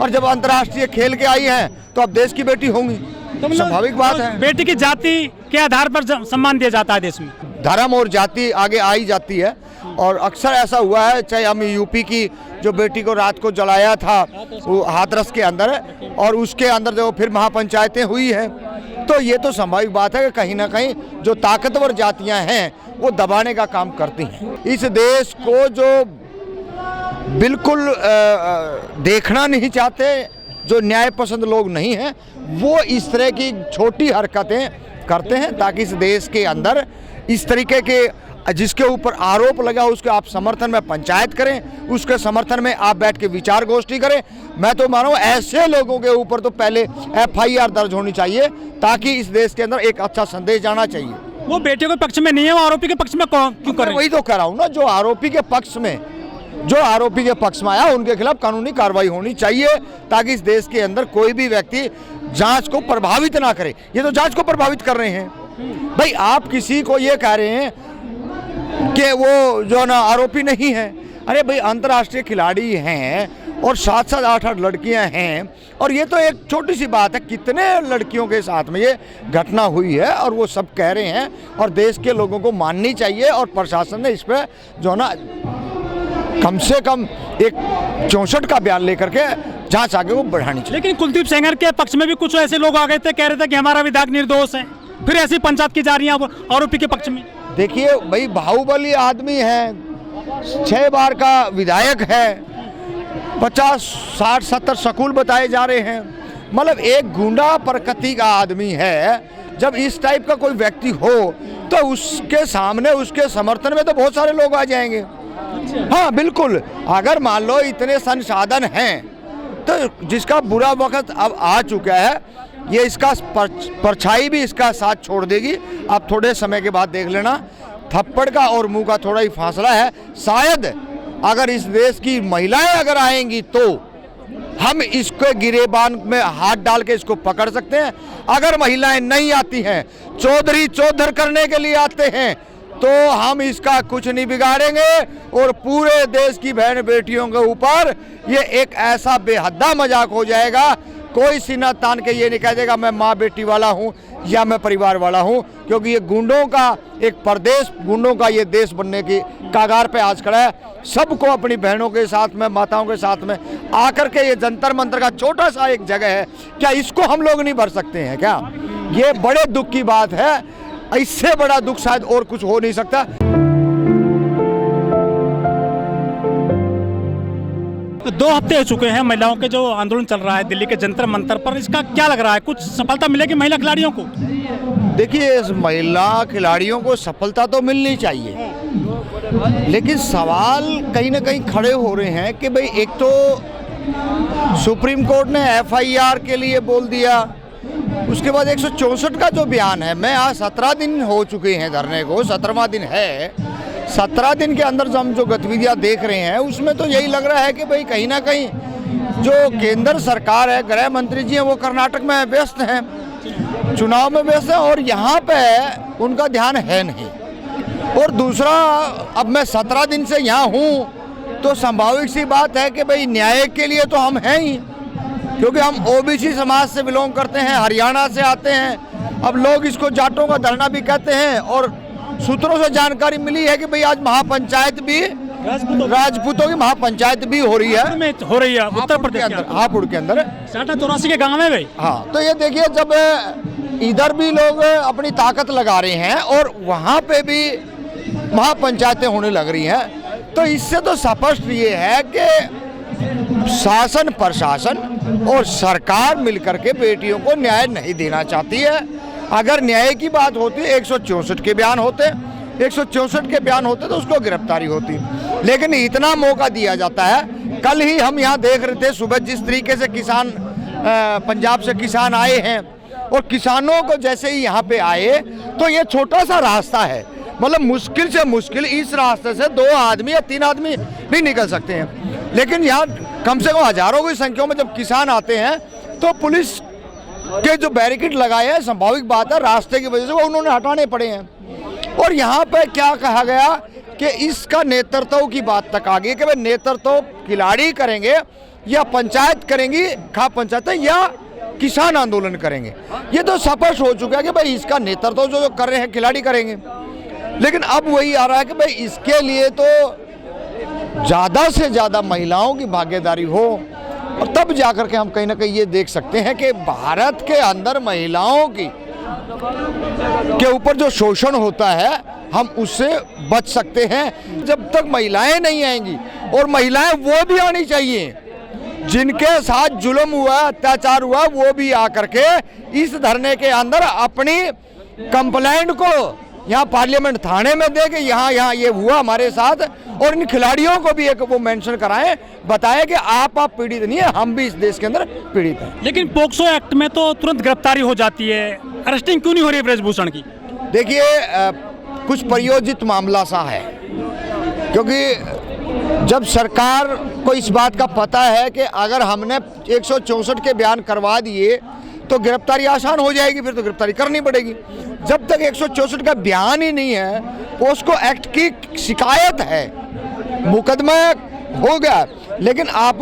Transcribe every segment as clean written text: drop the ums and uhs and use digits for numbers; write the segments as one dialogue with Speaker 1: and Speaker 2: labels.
Speaker 1: और जब अंतर्राष्ट्रीय खेल के आई हैं तो अब देश की बेटी होंगी, तो स्वाभाविक बात है।
Speaker 2: बेटी की जाति के आधार पर सम्मान दिया जाता है देश में,
Speaker 1: धर्म और जाति आगे आई जाती है। और अक्सर ऐसा हुआ है, चाहे हम यूपी की जो बेटी को रात को जलाया था वो हाथरस के अंदर, और उसके अंदर जो फिर महापंचायतें हुई हैं, तो ये तो स्वाभाविक बात है कि कहीं ना कहीं जो ताकतवर जातियां हैं वो दबाने का काम करती हैं। इस देश को जो बिल्कुल देखना नहीं चाहते, जो न्याय पसंद लोग नहीं हैं, वो इस तरह की छोटी हरकतें करते हैं ताकि इस देश के अंदर इस तरीके के जिसके ऊपर आरोप लगा उसके आप समर्थन में पंचायत करें, उसके समर्थन में आप बैठ के विचार गोष्ठी करें। मैं तो मानो ऐसे लोगों के ऊपर तो पहले FIR दर्ज होनी चाहिए ताकि इस देश के अंदर एक अच्छा संदेश जाना चाहिए।
Speaker 2: वो बेटे के पक्ष में नहीं है, वो आरोपी के पक्ष में क्यों कर रहे हैं?
Speaker 1: वही तो कह रहा हूँ ना, जो आरोपी के पक्ष में आया उनके खिलाफ कानूनी कार्रवाई होनी चाहिए ताकि इस देश के अंदर कोई भी व्यक्ति जांच को प्रभावित ना करे। ये तो जांच को प्रभावित कर रहे हैं। भाई आप किसी को ये कह रहे हैं कि वो जो ना आरोपी नहीं है, अरे भाई अंतर्राष्ट्रीय खिलाड़ी हैं और 7-7 8-8 लड़कियां हैं, और ये तो एक छोटी सी बात है, कितने लड़कियों के साथ में ये घटना हुई है और वो सब कह रहे हैं, और देश के लोगों को माननी चाहिए। और प्रशासन ने इस पर जो ना कम से कम एक 64 का बयान लेकर के जांच आगे वो बढ़ानी चाहिए।
Speaker 2: लेकिन कुलदीप सेंगर के पक्ष में भी कुछ ऐसे लोग आ गए थे, कह रहे थे कि हमारा विधायक निर्दोष है, फिर ऐसी पंचायत की जा रही है आरोपी के पक्ष में।
Speaker 1: देखिए भाई, बाहुबली आदमी है, 6 बार का विधायक है, 50 60 70 सकूल बताए जा रहे हैं, मतलब एक गुंडा प्रकृति का आदमी है। जब इस टाइप का कोई व्यक्ति हो तो उसके सामने उसके समर्थन में तो बहुत सारे लोग आ जाएंगे। हाँ बिल्कुल, अगर मान लो इतने संसाधन हैं तो जिसका बुरा वक्त अब आ चुका है, ये इसका परछाई भी इसका साथ छोड़ देगी। आप थोड़े समय के बाद देख लेना, थप्पड़ का और मुंह का थोड़ा ही फासला है। शायद अगर इस देश की महिलाएं अगर आएंगी तो हम इसको गिरेबान में हाथ डाल के इसको पकड़ सकते हैं। अगर महिलाएं नहीं आती हैं, चौधर करने के लिए आते हैं, तो हम इसका कुछ नहीं बिगाड़ेंगे और पूरे देश की बहन बेटियों के ऊपर ये एक ऐसा बेहद्दा मजाक हो जाएगा, कोई सीना तान के ये नहीं कह देगा मैं माँ बेटी वाला हूँ या मैं परिवार वाला हूँ, क्योंकि ये गुंडों का एक प्रदेश, गुंडों का ये देश बनने की कागार पे आज खड़ा है। सबको अपनी बहनों के साथ में, माताओं के साथ में आकर के ये जंतर मंतर का छोटा सा एक जगह है, क्या इसको हम लोग नहीं भर सकते हैं क्या? ये बड़े दुख की बात है, इससे बड़ा दुख शायद और कुछ हो नहीं सकता।
Speaker 2: तो 2 हफ्ते हो चुके हैं महिलाओं के जो आंदोलन चल रहा है दिल्ली के जंतर मंतर पर, इसका क्या लग रहा है, कुछ सफलता मिलेगी महिला खिलाड़ियों को?
Speaker 1: देखिए, इस महिला खिलाड़ियों को सफलता तो मिलनी चाहिए, लेकिन सवाल कहीं ना कहीं खड़े हो रहे हैं कि भाई एक तो सुप्रीम कोर्ट ने FIR के लिए बोल दिया, उसके बाद 164 का जो बयान है, मैं आज 17 दिन हो चुके हैं धरने को, 17वां दिन है। 17 दिन के अंदर हम जो गतिविधियां देख रहे हैं उसमें तो यही लग रहा है कि भाई कहीं ना कहीं जो केंद्र सरकार है, गृह मंत्री जी हैं, वो कर्नाटक में व्यस्त हैं, चुनाव में व्यस्त हैं, और यहाँ पे उनका ध्यान है नहीं। और दूसरा, अब मैं 17 दिन से यहाँ हूँ तो स्वाभाविक सी बात है कि भाई न्याय के लिए तो हम हैं ही, क्योंकि हम OBC समाज से बिलोंग करते हैं, हरियाणा से आते हैं। अब लोग इसको जाटों का धरना भी कहते हैं, और सूत्रों से जानकारी मिली है कि भाई आज महापंचायत भी, राजपूतों की महापंचायत भी हो रही है उत्तर प्रदेश के अंदर, हापुड़ के अंदर,
Speaker 2: 84 के गांव में भाई।
Speaker 1: हाँ, तो ये देखिए, जब इधर भी लोग अपनी ताकत लगा रहे हैं और वहाँ पे भी महापंचायतें होने लग रही हैं, तो इससे तो स्पष्ट ये है कि शासन, प्रशासन और सरकार मिलकर के बेटियों को न्याय नहीं देना चाहती है। अगर न्याय की बात होती, 164 के बयान होते, 164 के बयान होते तो उसको गिरफ्तारी होती, लेकिन इतना मौका दिया जाता है। कल ही हम यहाँ देख रहे थे सुबह, जिस तरीके से किसान पंजाब से किसान आए हैं, और किसानों को जैसे ही यहाँ पे आए तो ये छोटा सा रास्ता है, मतलब मुश्किल से मुश्किल इस रास्ते से 2 आदमी या 3 आदमी भी निकल सकते हैं, लेकिन यहाँ कम से कम हजारों की संख्या में जब किसान आते हैं तो पुलिस के जो बैरिकेड लगाए हैं, स्वाभाविक बात है रास्ते की वजह से वो उन्होंने हटाने पड़े हैं। और यहाँ पे क्या कहा गया कि इसका नेतृत्व की बात तक आ गई कि भाई नेतृत्व खिलाड़ी करेंगे, या पंचायत करेंगी, खाप पंचायत या किसान आंदोलन करेंगे। ये तो स्पष्ट हो चुका है कि भाई इसका नेतृत्व जो कर रहे हैं खिलाड़ी करेंगे। लेकिन अब वही आ रहा है कि भाई इसके लिए तो ज़्यादा से ज़्यादा महिलाओं की भागीदारी हो, और तब जाकर के हम कहीं ना कहीं ये देख सकते हैं कि भारत के अंदर महिलाओं के ऊपर जो शोषण होता है हम उससे बच सकते हैं। जब तक महिलाएं नहीं आएंगी, और महिलाएं वो भी आनी चाहिए जिनके साथ जुल्म हुआ, अत्याचार हुआ, वो भी आकर के इस धरने के अंदर अपनी कंप्लेंट को यहाँ पार्लियामेंट थाने में दे के यहाँ ये हुआ हमारे साथ, और इन खिलाड़ियों को भी एक वो मेंशन कराएं, बताएं कि आप पीड़ित नहीं है, हम भी इस देश के अंदर पीड़ित हैं।
Speaker 2: लेकिन पोक्सो एक्ट में तो तुरंत गिरफ्तारी हो जाती है, अरेस्टिंग क्यों नहीं हो रही है ब्रजभूषण की?
Speaker 1: देखिए कुछ प्रयोजित मामला सा है, क्योंकि जब सरकार को इस बात का पता है कि अगर हमने 164 के बयान करवा दिए तो गिरफ्तारी आसान हो जाएगी, फिर तो गिरफ्तारी करनी पड़ेगी। जब तक 164 का बयान ही नहीं है, पोस्को एक्ट की शिकायत है, मुकदमा हो गया, लेकिन आप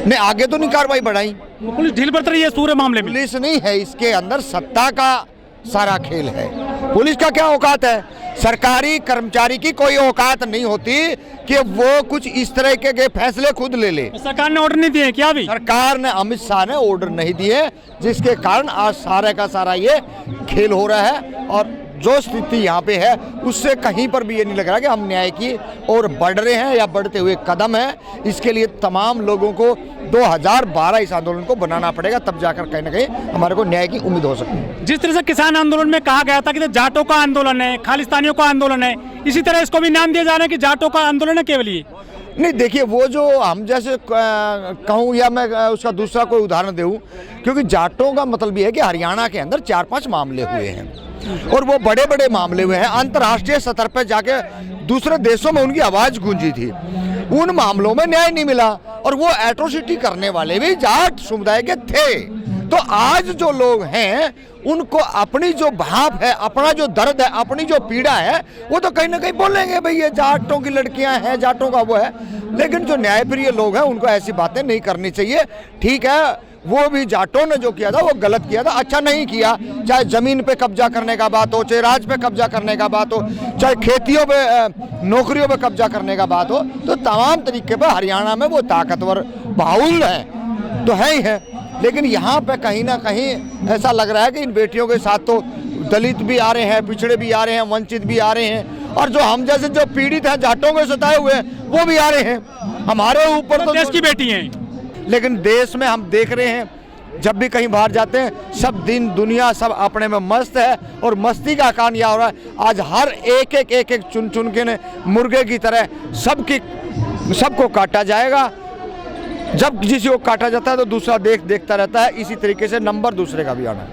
Speaker 1: ने आगे तो नहीं कार्रवाई बढ़ाई।
Speaker 2: पुलिस ढील बरत रही है पूरे मामले में।
Speaker 1: पुलिस नहीं है, इसके अंदर सत्ता का सारा खेल है। पुलिस का क्या औकात है? सरकारी कर्मचारी की कोई औकात नहीं होती कि वो कुछ इस तरह के फैसले खुद ले ले।
Speaker 2: सरकार ने ऑर्डर नहीं दिए क्या? अभी
Speaker 1: सरकार ने, अमित शाह ने ऑर्डर नहीं दिए, जिसके कारण आज सारे का सारा ये खेल हो रहा है। और जो स्थिति यहाँ पे है उससे कहीं पर भी ये नहीं लग रहा कि हम न्याय की ओर बढ़ रहे हैं या बढ़ते हुए कदम है। इसके लिए तमाम लोगों को 2012 इस आंदोलन को बनाना पड़ेगा, तब जाकर कहीं ना कहीं हमारे को न्याय की उम्मीद हो सकती है।
Speaker 2: जिस तरह से किसान आंदोलन में कहा गया था कि जाटों का आंदोलन है, खालिस्तानियों का आंदोलन है, इसी तरह इसको भी नाम दिया जा रहा है कि जाटों का आंदोलन है केवल ये।
Speaker 1: नहीं, देखिए वो जो हम जैसे कहूँ या मैं उसका दूसरा कोई उदाहरण दूँ, क्योंकि जाटों का मतलब ये है कि हरियाणा के अंदर 4-5 मामले हुए हैं, और वो बड़े बड़े मामले हुए हैं, अंतर्राष्ट्रीय स्तर पर जाके दूसरे देशों में उनकी आवाज़ गूंजी थी। उन मामलों में न्याय नहीं मिला, और वो एट्रोसिटी करने वाले भी जाट समुदाय के थे। तो आज जो लोग हैं उनको अपनी जो भाव है, अपना जो दर्द है, अपनी जो पीड़ा है, वो तो कहीं ना कहीं बोलेंगे भाई ये जाटों की लड़कियां हैं, जाटों का वो है। लेकिन जो न्यायप्रिय लोग हैं उनको ऐसी बातें नहीं करनी चाहिए। ठीक है, वो भी जाटों ने जो किया था वो गलत किया था, अच्छा नहीं किया। चाहे जमीन पे कब्जा करने का बात हो, चाहे राज पे कब्जा करने का बात हो, चाहे खेतियों पे, नौकरियों पे कब्जा करने का बात हो, तो तमाम तरीके पर हरियाणा में वो ताकतवर बाहुल हैं तो है ही है। लेकिन यहाँ पे कहीं ना कहीं ऐसा लग रहा है कि इन बेटियों के साथ तो दलित भी आ रहे हैं, पिछड़े भी आ रहे हैं, वंचित भी आ रहे हैं, और जो हम जैसे जो पीड़ित हैं, जाटों के सताए हुए हैं, वो भी आ रहे हैं। हमारे ऊपर तो
Speaker 2: देश की बेटी हैं।
Speaker 1: लेकिन देश में हम देख रहे हैं, जब भी कहीं बाहर जाते हैं, सब दिन दुनिया सब अपने में मस्त है, और मस्ती का कारण यह हो रहा है आज हर एक चुन चुन के ने मुर्गे की तरह सबको काटा जाएगा। जब किसी को काटा जाता है तो दूसरा देखता रहता है। इसी तरीके से नंबर दूसरे का भी आना है।